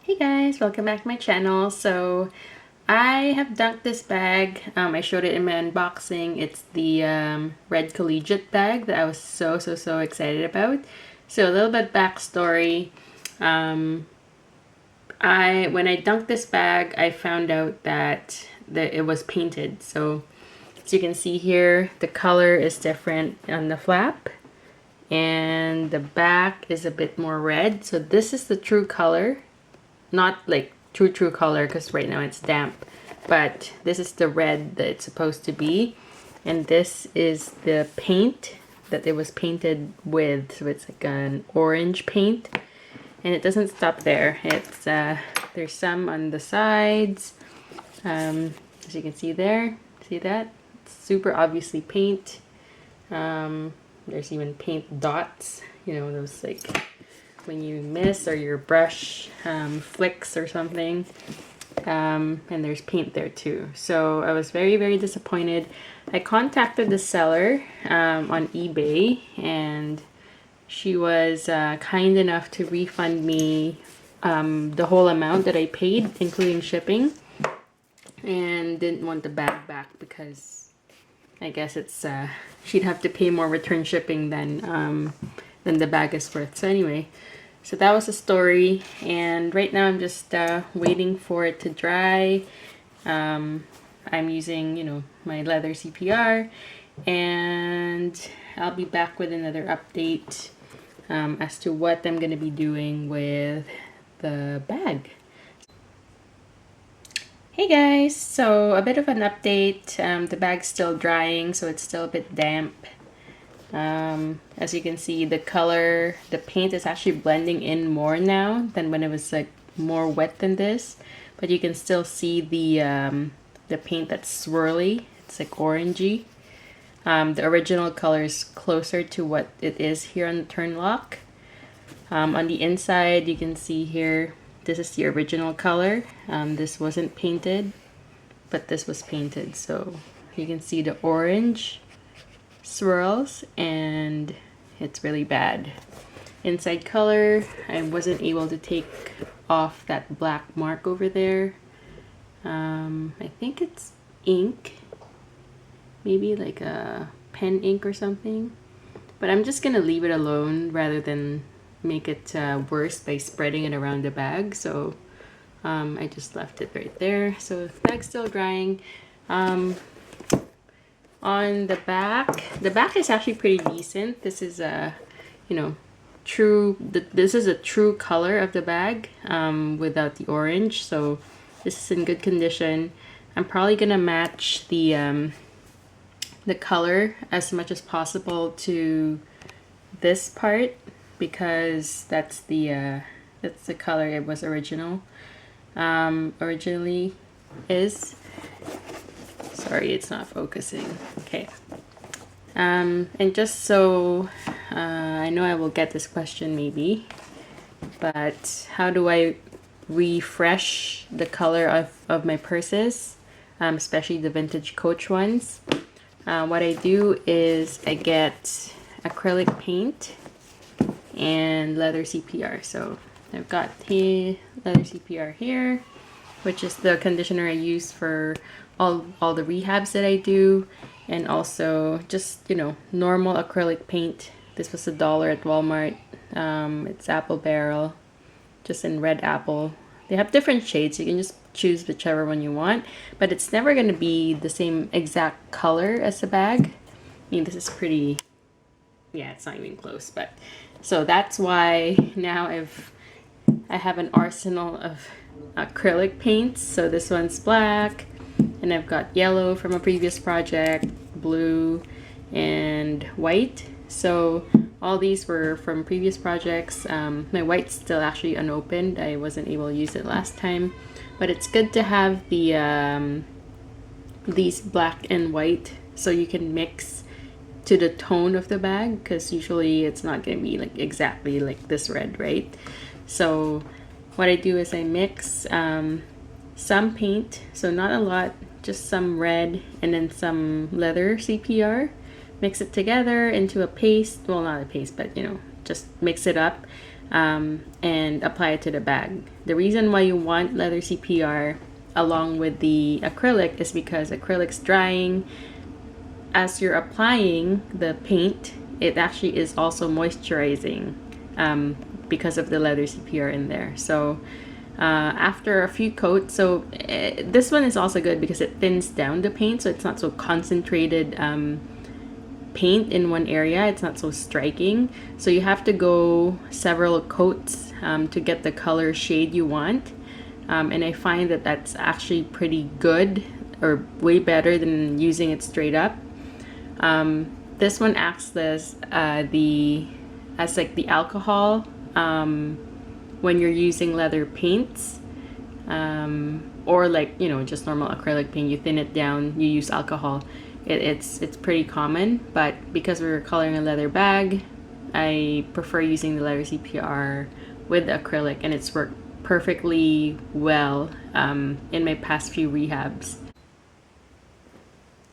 Hey guys, welcome back to my channel. So I have dunked this bag. I showed it in my unboxing. It's the red Collegiate bag that I was so excited about. So a little bit backstory. When I dunked this bag, I found out that it was painted. So as you can see here, the color is different on the flap. And the back is a bit more red. So this is the true color. Not like true color because right now it's damp, but this is the red that it's supposed to be, and this is the paint that it was painted with. So it's like an orange paint, and it doesn't stop there. It's there's some on the sides, as you can see there. See that? It's super obviously paint. There's even paint dots, you know, those like when you miss or your brush flicks or something, and there's paint there too. So I was very disappointed. I contacted the seller on eBay, and she was kind enough to refund me the whole amount that I paid, including shipping, and didn't want the bag back because I guess it's she'd have to pay more return shipping than the bag is worth. So anyway, so that was the story, and right now I'm just waiting for it to dry. I'm using, you know, my leather CPR, and I'll be back with another update as to what I'm going to be doing with the bag. Hey guys, so a bit of an update. The bag's still drying, so it's still a bit damp. As you can see, the color, the paint is actually blending in more now than when it was like more wet than this, but you can still see the paint that's swirly. It's like orangey. The original color is closer to what it is here on the turn lock. On the inside, you can see here, this is the original color. This wasn't painted, but this was painted. So you can see the orange swirls, and it's really bad. Inside color, I wasn't able to take off that black mark over there. I think it's ink, maybe like a pen ink or something, but I'm just gonna leave it alone rather than make it worse by spreading it around the bag. So I just left it right there. So the bag's still drying. On the back is actually pretty decent. This is a, you know, this is a true color of the bag without the orange. So this is in good condition. I'm probably gonna match the color as much as possible to this part, because that's the color it was originally is. Sorry, it's not focusing. Okay. And just so I know I will get this question maybe, but how do I refresh the color of my purses, especially the vintage Coach ones? What I do is I get acrylic paint and leather CPR. So I've got the leather CPR here, which is the conditioner I use for all the rehabs that I do, and also just, you know, normal acrylic paint. This was $1 at Walmart. It's apple barrel, just in red apple. They have different shades, you can just choose whichever one you want, but it's never going to be the same exact color as the bag. I mean, this is pretty, yeah, it's not even close. But so that's why now I have an arsenal of acrylic paints. So this one's black, and I've got yellow from a previous project, blue, and white. So all these were from previous projects. My white's still actually unopened. I wasn't able to use it last time, but it's good to have the these black and white so you can mix to the tone of the bag, because usually it's not going to be like exactly like this red, right? So what I do is I mix some paint, so not a lot, just some red and then some leather CPR, mix it together into a paste. Well, not a paste, but you know, just mix it up. and apply it to the bag. The reason why you want leather CPR along with the acrylic is because acrylic's drying. As you're applying the paint, it actually is also moisturizing because of the leather CPR in there. So after a few coats, so this one is also good because it thins down the paint, so it's not so concentrated paint in one area. It's not so striking, so you have to go several coats to get the color shade you want, and I find that that's actually pretty good, or way better than using it straight up. This one acts as like the alcohol when you're using leather paints, or like, you know, just normal acrylic paint. You thin it down, you use alcohol. It's pretty common, but because we're coloring a leather bag, I prefer using the leather CPR with the acrylic, and it's worked perfectly well in my past few rehabs.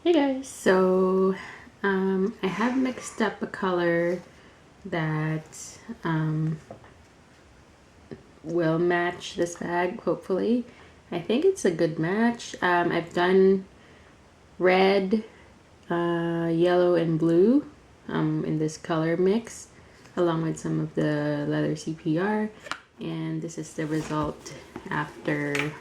Hey guys, so I have mixed up a color that will match this bag, hopefully. I think it's a good match. I've done red, yellow, and blue in this color mix, along with some of the leather CPR, and this is the result after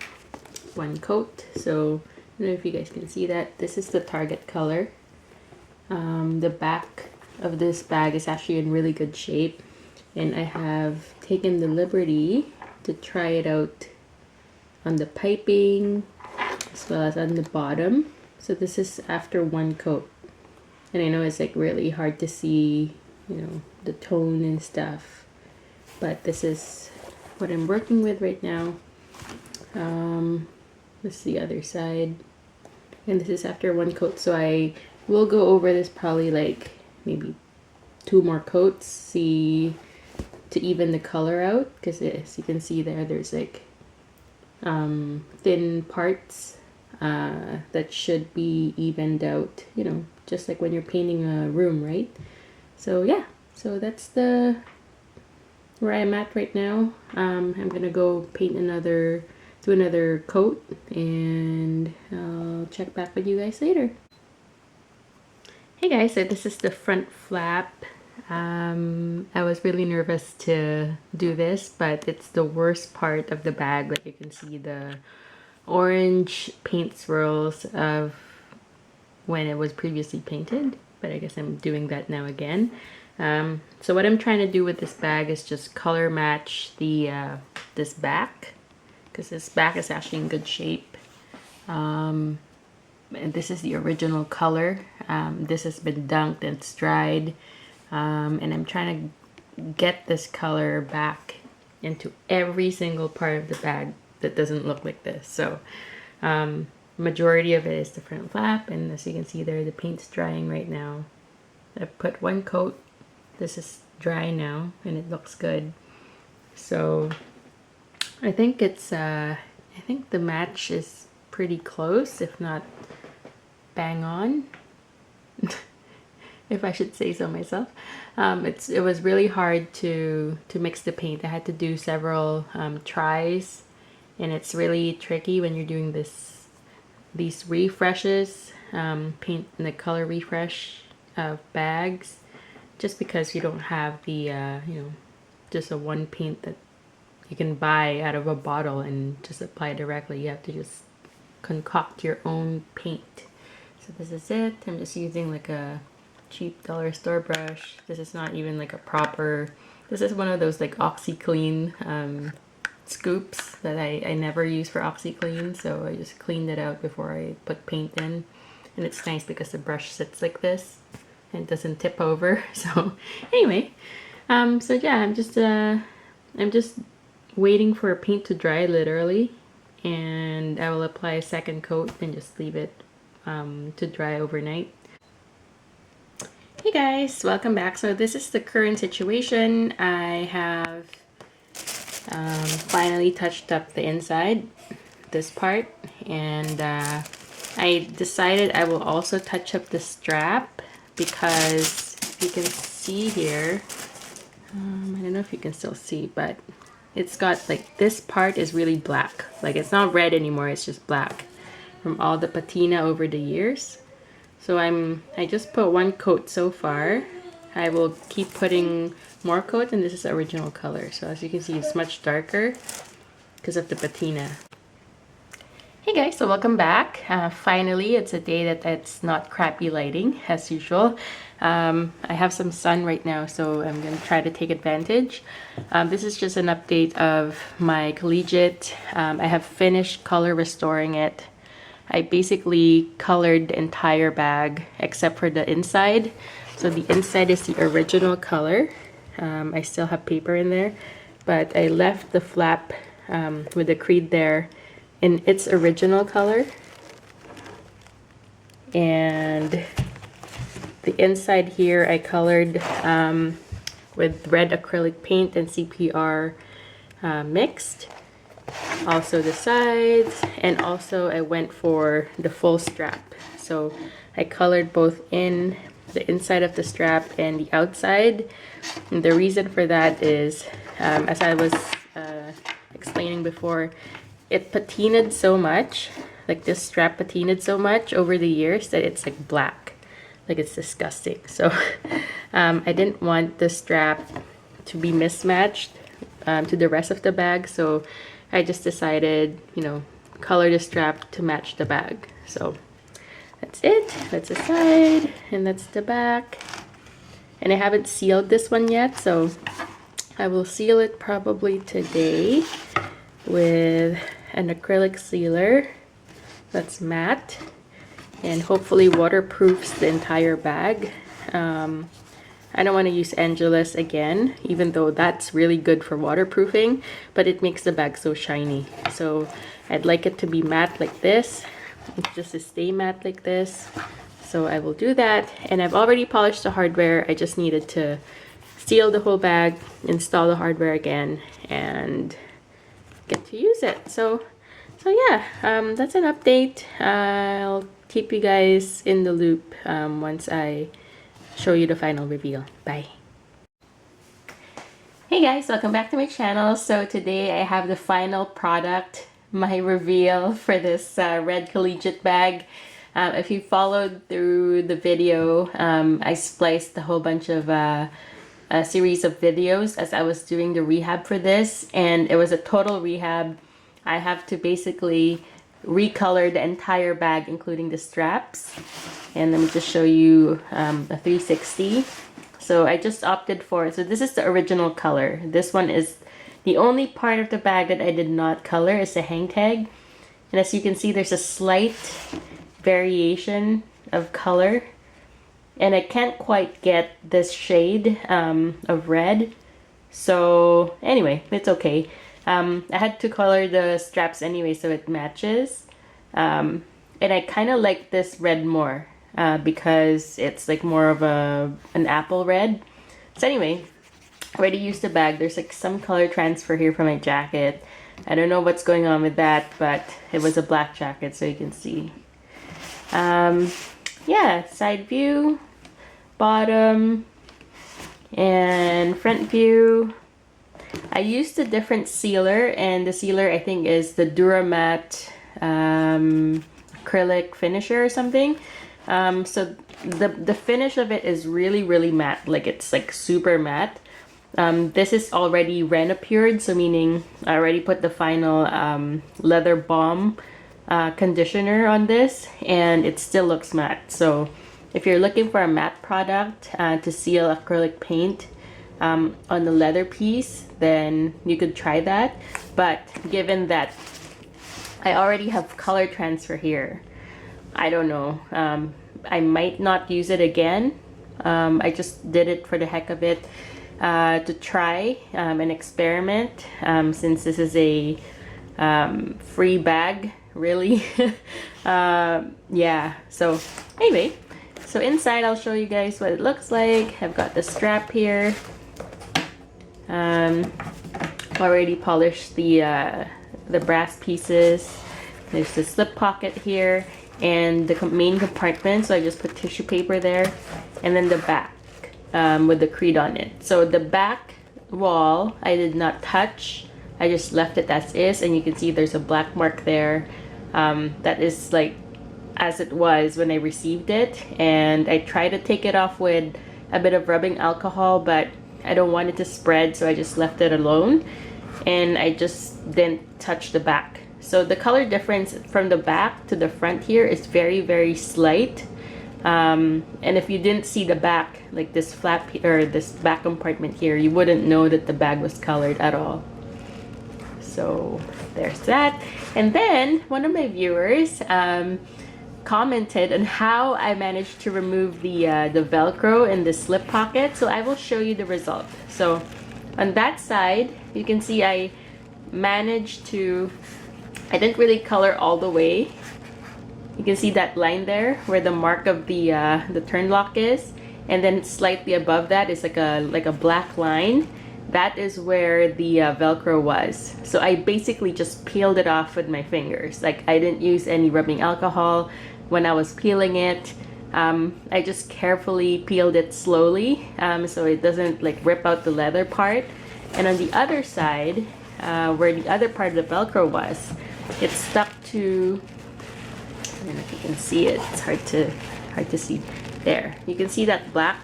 one coat. So I don't know if you guys can see that. This is the target color. The back of this bag is actually in really good shape, and I have taken the liberty to try it out on the piping as well as on the bottom. So this is after one coat, and I know it's like really hard to see, you know, the tone and stuff, but this is what I'm working with right now. This is the other side, and this is after one coat, so I will go over this probably like maybe 2 more coats, see, to even the color out, because as you can see there's like thin parts that should be evened out, you know, just like when you're painting a room, right? So yeah, so that's where I'm at right now. I'm gonna go paint do another coat, and I'll check back with you guys later. Hey guys, so this is the front flap. I was really nervous to do this, but it's the worst part of the bag. Like you can see the orange paint swirls of when it was previously painted, but I guess I'm doing that now again. So what I'm trying to do with this bag is just color match the this back, because this back is actually in good shape. And this is the original color. This has been dunked and it's dried, and I'm trying to get this color back into every single part of the bag that doesn't look like this. So majority of it is the front flap, and as you can see there, the paint's drying right now. I've put one coat. This is dry now and it looks good. So I think it's I think the match is pretty close, if not bang on, if I should say so myself. It was really hard to mix the paint. I had to do several tries, and it's really tricky when you're doing these refreshes, paint in the color refresh of bags, just because you don't have the you know, just a one paint that you can buy out of a bottle and just apply directly. You have to just concoct your own paint. So this is it. I'm just using like a cheap dollar store brush. This is not even like a proper, this is one of those like OxyClean scoops that I never use for OxyClean, so I just cleaned it out before I put paint in. And it's nice because the brush sits like this and it doesn't tip over. So anyway, so yeah, I'm just waiting for paint to dry, literally, and I will apply a second coat and just leave it to dry overnight. Hey guys, welcome back. So this is the current situation. I have finally touched up the inside, this part, and I decided I will also touch up the strap, because if you can see here, I don't know if you can still see, but it's got like this part is really black. Like it's not red anymore, it's just black from all the patina over the years. So I just put one coat so far. I will keep putting more coat, and this is the original color. So as you can see, it's much darker because of the patina. Hey guys, so welcome back. Finally, it's a day that it's not crappy lighting as usual. I have some sun right now, so I'm gonna try to take advantage. This is just an update of my Collegiate. I have finished color restoring it. I basically colored the entire bag except for the inside. So the inside is the original color. I still have paper in there, but I left the flap with the creed there in its original color. And the inside here I colored with red acrylic paint and CPR mixed. Also the sides, and also I went for the full strap. So I colored both in the inside of the strap and the outside. And the reason for that is, as I was explaining before, it patinaed so much, like this strap patinaed so much over the years that it's like black, like it's disgusting. So I didn't want the strap to be mismatched to the rest of the bag, so I just decided, you know, color the strap to match the bag. So that's it. That's the side, and that's the back. And I haven't sealed this one yet, so I will seal it probably today with an acrylic sealer that's matte and hopefully waterproofs the entire bag. I don't want to use Angelus again, even though that's really good for waterproofing, but it makes the bag so shiny. So I'd like it to be matte like this, just to stay matte like this. So I will do that, and I've already polished the hardware. I just needed to seal the whole bag, install the hardware again, and get to use it. So yeah, that's an update. I'll keep you guys in the loop once I show you the final reveal. Bye. Hey guys, welcome back to my channel. So today I have the final product, my reveal for this red Collegiate bag. If you followed through the video, I spliced a whole bunch of a series of videos as I was doing the rehab for this, and it was a total rehab. I have to basically recolor the entire bag, including the straps. And let me just show you a 360. So I just opted for, so this is the original color. This one is the only part of the bag that I did not color, is the hang tag. And as you can see, there's a slight variation of color, and I can't quite get this shade of red. So anyway, it's okay. I had to color the straps anyway so it matches, and I kind of like this red more because it's like more of an apple red. So anyway, I already used the bag. There's like some color transfer here from my jacket. I don't know what's going on with that, but it was a black jacket, so you can see. Yeah, side view, bottom, and front view. I used a different sealer, and the sealer I think is the Duramatte acrylic finisher or something. So the finish of it is really matte, like it's like super matte. This is already Renopured, so meaning I already put the final leather balm conditioner on this, and it still looks matte. So if you're looking for a matte product to seal acrylic paint on the leather piece, then you could try that. But given that I already have color transfer here, I don't know, I might not use it again. I just did it for the heck of it, to try an experiment, since this is a free bag, really. Yeah, so anyway, so inside I'll show you guys what it looks like. I've got the strap here. Already polished the brass pieces. There's the slip pocket here and the main compartment, so I just put tissue paper there, and then the back with the creed on it. So the back wall I did not touch. I just left it as is, and you can see there's a black mark there. That is like as it was when I received it, and I tried to take it off with a bit of rubbing alcohol, but I don't want it to spread, so I just left it alone, and I just didn't touch the back. So the color difference from the back to the front here is very, very slight. And if you didn't see the back, like this flap or this back compartment here, you wouldn't know that the bag was colored at all. So there's that. And then one of my viewers commented on how I managed to remove the Velcro in the slip pocket. So I will show you the result. So on that side, you can see I managed to, I didn't really color all the way. You can see that line there where the mark of the turn lock is, and then slightly above that is like a black line. That is where the Velcro was. So I basically just peeled it off with my fingers. Like, I didn't use any rubbing alcohol when I was peeling it. I just carefully peeled it slowly so it doesn't like rip out the leather part. And on the other side, where the other part of the Velcro was, it stuck to, I don't know if you can see it, it's hard to see. There, you can see that black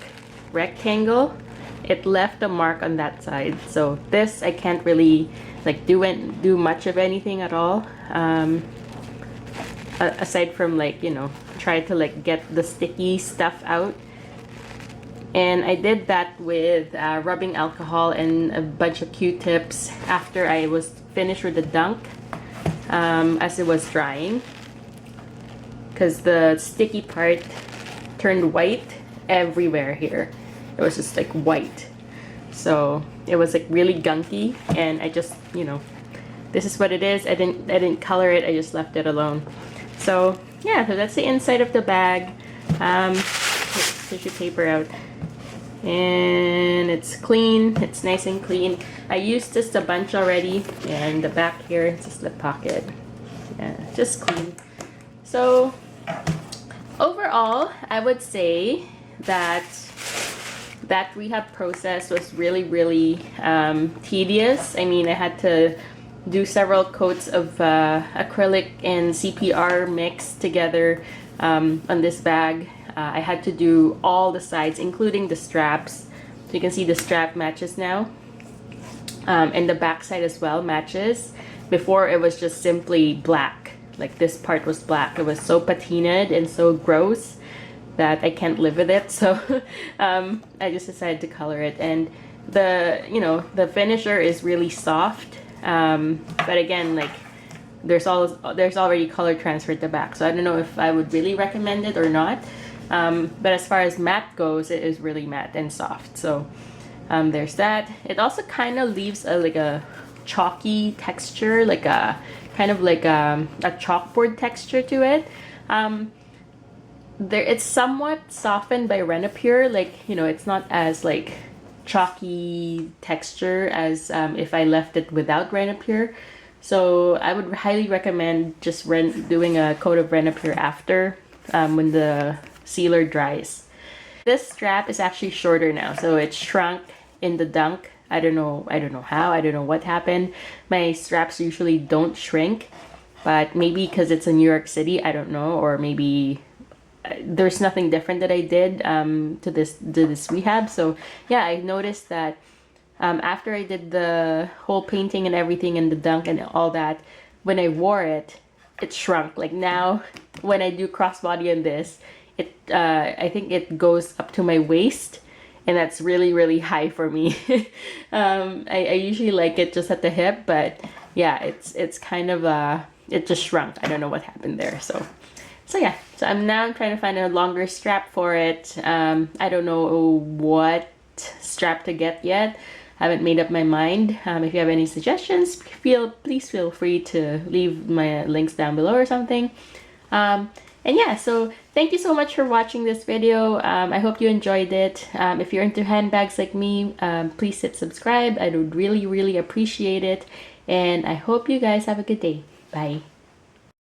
rectangle. It left a mark on that side. So this, I can't really like do much of anything at all. Aside from like, you know, try to like get the sticky stuff out. And I did that with rubbing alcohol and a bunch of Q-tips after I was finished with the dunk as it was drying. Because the sticky part turned white everywhere here. It was just like white. So it was like really gunky, and I just, you know, this is what it is. I didn't color it, I just left it alone. So yeah, so that's the inside of the bag. Take tissue paper out. And it's clean, it's nice and clean. I used just a bunch already, and the back here, it's a slip pocket. Yeah, just clean. So overall, I would say that rehab process was really, really tedious. I mean, I had to do several coats of acrylic and CPR mixed together on this bag. I had to do all the sides, including the straps. So you can see the strap matches now. And the back side as well matches. Before it was just simply black. Like this part was black. It was so patinaed and so gross that I can't live with it. So I just decided to color it. And the finisher is really soft. But again, like there's already color transfer at the back. So I don't know if I would really recommend it or not. But as far as matte goes, it is really matte and soft. So there's that. It also kind of leaves like a chalky texture, like a kind of like a chalkboard texture to it. It's somewhat softened by Renapure. Like, you know, it's not as like chalky texture as if I left it without Renapure. So I would highly recommend just doing a coat of Renapure after when the sealer dries. This strap is actually shorter now, so it shrunk in the dunk. I don't know how, I don't know what happened. My straps usually don't shrink, but maybe because it's in New York City, I don't know, or maybe there's nothing different that I did to this rehab. So yeah, I noticed that after I did the whole painting and everything and the dunk and all that, when I wore it, it shrunk. Like now, when I do crossbody on this, I think it goes up to my waist, and that's really, really high for me. I usually like it just at the hip, but yeah, it's kind of it just shrunk. I don't know what happened there. So yeah, so I'm trying to find a longer strap for it. I don't know what strap to get yet. I haven't made up my mind. If you have any suggestions, please feel free to leave my links down below or something. And yeah, so thank you so much for watching this video. I hope you enjoyed it. If you're into handbags like me, please hit subscribe. I would really, really appreciate it. And I hope you guys have a good day. Bye.